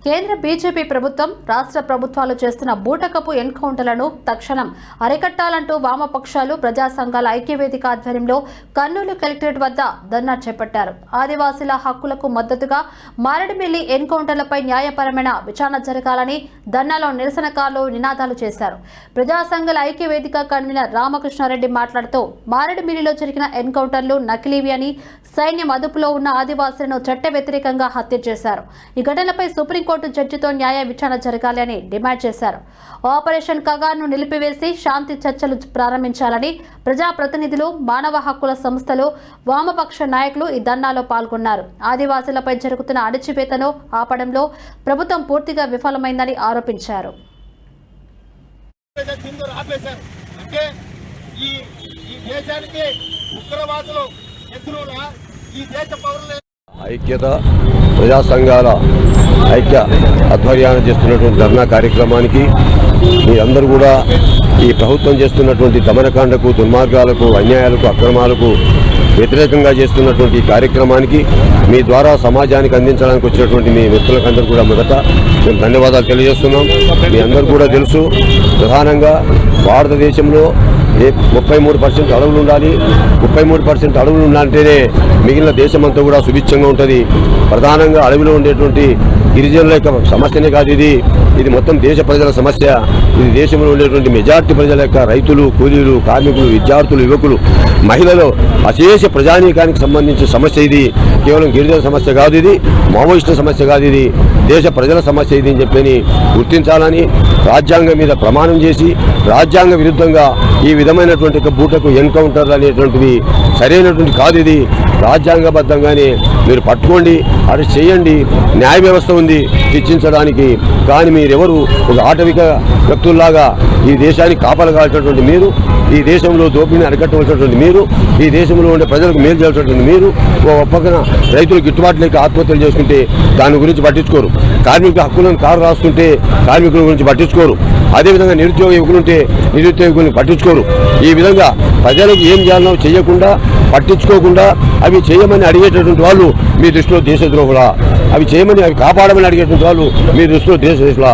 కేంద్ర బీజేపీ ప్రభుత్వం రాష్ట్ర ప్రభుత్వాలు చేస్తున్న బూటకపు ఎన్కౌంటర్లను తక్షణం అరికట్టాలంటూ వామపక్షాలు ప్రజా సంఘాల ఐక్యవేదిక ఆధ్వర్యంలో కర్నూలు కలెక్టరేట్ వద్ద ధర్నా చేపట్టారు. ఆదివాసీల హక్కులకు మద్దతుగా మారేడుమిల్లి ఎన్కౌంటర్లపై న్యాయపరమైన విచారణ జరగాలని ధర్నాలో నిరసనకారులు నినాదాలు చేశారు. ప్రజా సంఘాల ఐక్యవేదిక కన్వీనర్ రామకృష్ణారెడ్డి మాట్లాడుతూ మారేడుమిల్లిలో జరిగిన ఎన్కౌంటర్లు నకిలీవి అని, సైన్యం అదుపులో ఉన్న ఆదివాసులను చట్ట వ్యతిరేకంగా హత్య చేశారు. ఈ ఘటనపై సుప్రీంకోర్టు జడ్జితో న్యాయ విచారణ జరగాలి అని డిమాండ్ చేశారు. ఆపరేషన్ కగార్ను నిలిపివేసి శాంతి చర్చలు ప్రారంభించాలని ప్రజాప్రతినిధులు, మానవ హక్కుల సంస్థలు, వామపక్ష నాయకులు ఈ ధర్నాలో పాల్గొన్నారు. ఆదివాసీలపై జరుగుతున్న అణచివేతను ఆపడంలో ప్రభుత్వం పూర్తిగా విఫలమైందని ఆరోపించారు. ఐక్యత ప్రజా సంఘాల ఐక్య ఆధ్వర్యాన్ని చేస్తున్నటువంటి ధర్నా కార్యక్రమానికి మీ అందరూ కూడా ఈ ప్రభుత్వం చేస్తున్నటువంటి దమనకాండకు, దుర్మార్గాలకు, అన్యాయాలకు, అక్రమాలకు వ్యతిరేకంగా చేస్తున్నటువంటి కార్యక్రమానికి మీ ద్వారా సమాజానికి అందించడానికి వచ్చినటువంటి మీ మిత్రులకందరూ కూడా మొదట మేము ధన్యవాదాలు తెలియజేస్తున్నాం. మీ అందరూ కూడా తెలుసు, ప్రధానంగా భారతదేశంలో 33% అడవులు ఉండాలి. 33% అడవులు ఉండాలంటేనే మిగిలిన దేశమంతా కూడా సుభిక్షంగా ఉంటుంది. ప్రధానంగా అడవిలో ఉండేటువంటి గిరిజనుల యొక్క సమస్యనే కాదు, ఇది మొత్తం దేశ ప్రజల సమస్య. ఇది దేశంలో ఉండేటువంటి మెజార్టీ ప్రజల యొక్క రైతులు, కూలీలు, కార్మికులు, విద్యార్థులు, యువకులు, మహిళలు, అశేష ప్రజానీకానికి సంబంధించిన సమస్య. ఇది కేవలం గిరిజన సమస్య కాదు, ఇది మావోయిస్టుల సమస్య కాదు, ఇది దేశ ప్రజల సమస్య. ఇది అని చెప్పని గుర్తించాలని రాజ్యాంగం మీద ప్రమాణం చేసి రాజ్యాంగ విరుద్ధంగా ఈ విధమైనటువంటి బూటకు ఎన్కౌంటర్లు అనేటువంటివి సరైనటువంటి కాదు. ఇది రాజ్యాంగబద్ధంగానే మీరు పట్టుకోండి, అరెస్ట్ చేయండి. న్యాయ వ్యవస్థ ఉంది శిక్షించడానికి. కానీ మీరెవరు ఒక ఆటవిక వ్యక్తుల్లాగా ఈ దేశాన్ని కాపాడగలిగినటువంటి మీరు, ఈ దేశంలో దోపిడీని అరికట్టవలసినటువంటి మీరు, ఈ దేశంలో ఉండే ప్రజలకు మేలు చేయాల్సినటువంటి మీరు ఓ పక్కన రైతులు గిట్టుబాటు లేక ఆత్మహత్యలు చేసుకుంటే దాని గురించి పట్టించుకోరు. కార్మిక హక్కులను కారు రాస్తుంటే కార్మికుల గురించి పట్టించుకోరు. అదేవిధంగా నిరుద్యోగ యువకులుంటే నిరుద్యోగులను పట్టించుకోరు. ఈ విధంగా ప్రజలకు ఏం చేయాలనో చేయకుండా, పట్టించుకోకుండా అవి చేయమని అడిగేటటువంటి వాళ్ళు మీ దృష్టిలో దేశద్రోహులా, అవి చేయమని, అవి కాపాడమని అడిగేటువంటి వాళ్ళు మీ దృష్టిలో దేశద్రోహులా.